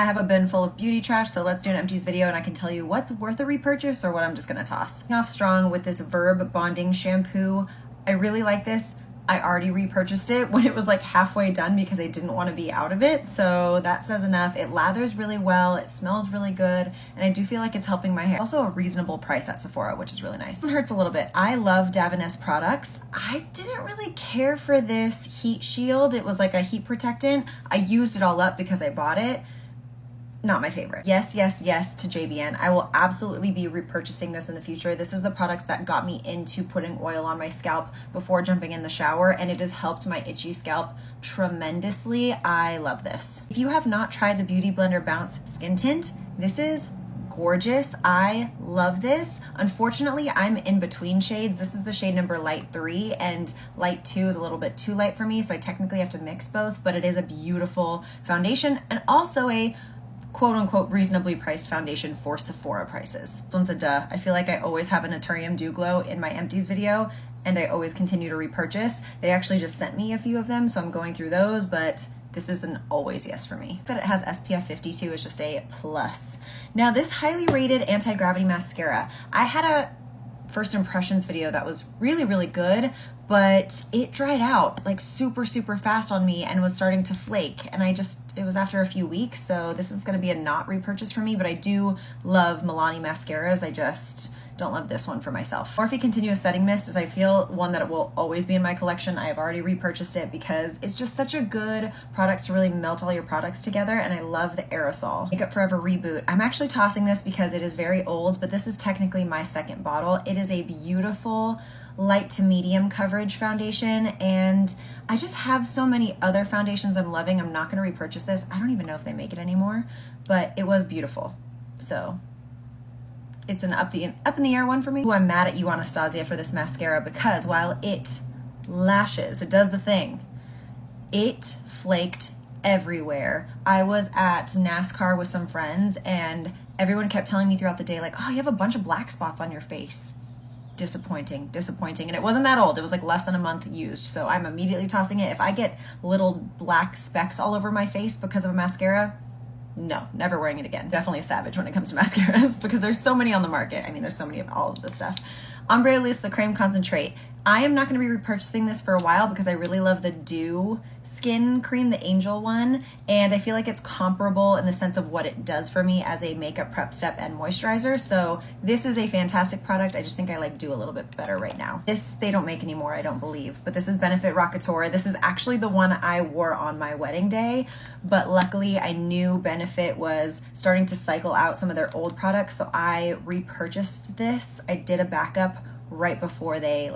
I have a bin full of beauty trash, so let's do an empties video and I can tell you what's worth a repurchase or what I'm just gonna toss. Off strong with this Verb Bonding Shampoo. I really like this. I already repurchased it when it was like halfway done because I didn't want to be out of it, so that says enough. It lathers really well, it smells really good, and I do feel like it's helping my hair. Also a reasonable price at Sephora, which is really nice. It hurts a little bit. I love Davines products. I didn't really care for this heat shield. It was like a heat protectant. I used it all up because I bought it. Not my favorite. Yes, yes, yes to JBN. I will absolutely be repurchasing this in the future. This is the products that got me into putting oil on my scalp before jumping in the shower, and it has helped my itchy scalp tremendously. I love this. If you have not tried the Beauty Blender Bounce Skin Tint, this is gorgeous. I love this. Unfortunately, I'm in between shades. This is the shade number light 3 and light 2 is a little bit too light for me, so I technically have to mix both, but it is a beautiful foundation and also a quote-unquote reasonably priced foundation for Sephora prices. This one's a duh. I feel like I always have a Naturium Dew Glow in my empties video and I always continue to repurchase. They actually just sent me a few of them, so I'm going through those, but this is an always yes for me. That it has SPF 52 is just a plus. Now this highly rated anti-gravity mascara, I had a first impressions video that was really, really good, but it dried out like super fast on me and was starting to flake. And it was after a few weeks. So this is gonna be a not repurchase for me, but I do love Milani mascaras. I just don't love this one for myself. Morphe Continuous Setting Mist is, I feel, one that will always be in my collection. I have already repurchased it because it's just such a good product to really melt all your products together, and I love the aerosol. Makeup Forever Reboot. I'm actually tossing this because it is very old, but this is technically my second bottle. It is a beautiful light to medium coverage foundation, and I just have so many other foundations I'm loving. I'm not gonna repurchase this. I don't even know if they make it anymore, but it was beautiful. So it's an up in the air one for me. Ooh, I'm mad at you, Anastasia, for this mascara because while it lashes, it does the thing, it flaked everywhere. I was at NASCAR with some friends and everyone kept telling me throughout the day, like, oh, you have a bunch of black spots on your face. Disappointing. And it wasn't that old. It was like less than a month used. So I'm immediately tossing it. If I get little black specks all over my face because of a mascara, no, never wearing it again. Definitely a savage when it comes to mascaras because there's so many on the market. I mean, there's so many of all of this stuff. Ombre Elise, the Creme Concentrate. I am not going to be repurchasing this for a while because I really love the Dew Skin Cream, the Angel one, and I feel like it's comparable in the sense of what it does for me as a makeup prep step and moisturizer. So this is a fantastic product. I just think I like Dew a little bit better right now. This they don't make anymore, I don't believe, but this is Benefit Rockateur. This is actually the one I wore on my wedding day, but luckily I knew Benefit was starting to cycle out some of their old products, so I repurchased this. I did a backup right before they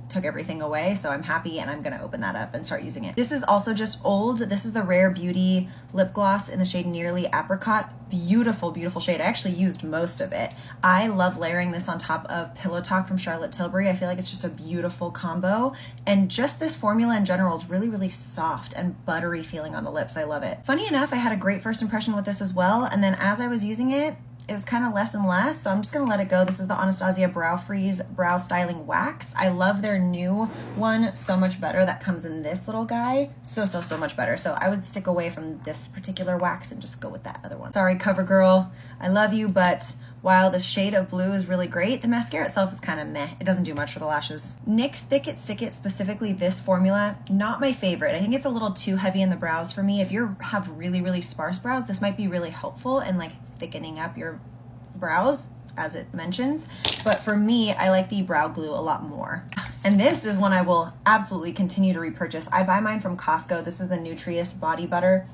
took everything away, so I'm happy and I'm gonna open that up and start using it. This is also just old. This is the Rare Beauty lip gloss in the shade Nearly Apricot. Beautiful shade. I actually used most of it. I love layering this on top of Pillow Talk from Charlotte Tilbury. I feel like it's just a beautiful combo, and just this formula in general is really soft and buttery feeling on the lips. I love it. Funny enough, I had a great first impression with this as well, and then as I was using it, it was kind of less and less, so I'm just gonna let it go. This is the Anastasia Brow Freeze Brow Styling Wax. I love their new one so much better that comes in this little guy. So much better. So I would stick away from this particular wax and just go with that other one. Sorry, CoverGirl, I love you, but while the shade of blue is really great, the mascara itself is kind of meh. It doesn't do much for the lashes. NYX Thick It Stick It, specifically this formula, not my favorite. I think it's a little too heavy in the brows for me. If you have really sparse brows, this might be really helpful in thickening up your brows, as it mentions. But for me, I like the brow glue a lot more. And this is one I will absolutely continue to repurchase. I buy mine from Costco. This is the Nutrius Body Butter.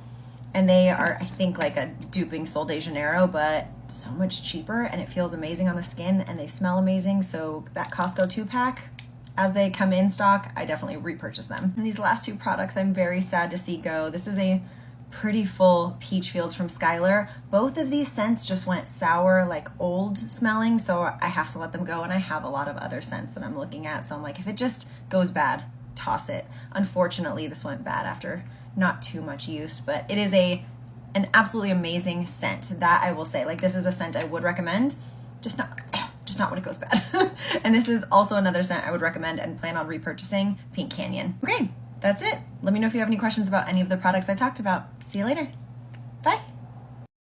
And they are, I think, like a duping Sol de Janeiro, but so much cheaper, and it feels amazing on the skin, and they smell amazing. So that Costco 2-pack, as they come in stock, I definitely repurchase them. And these last two products, I'm very sad to see go. This is a pretty full Peach Fields from Skylar. Both of these scents just went sour, like old smelling, so I have to let them go, and I have a lot of other scents that I'm looking at, so I'm like, if it just goes bad, toss it. Unfortunately, this went bad after not too much use, but it is an absolutely amazing scent, that I will say. Like, this is a scent I would recommend, just not when it goes bad. And this is also another scent I would recommend and plan on repurchasing, Pink Canyon. Okay, that's it. Let me know if you have any questions about any of the products I talked about. See you later. Bye.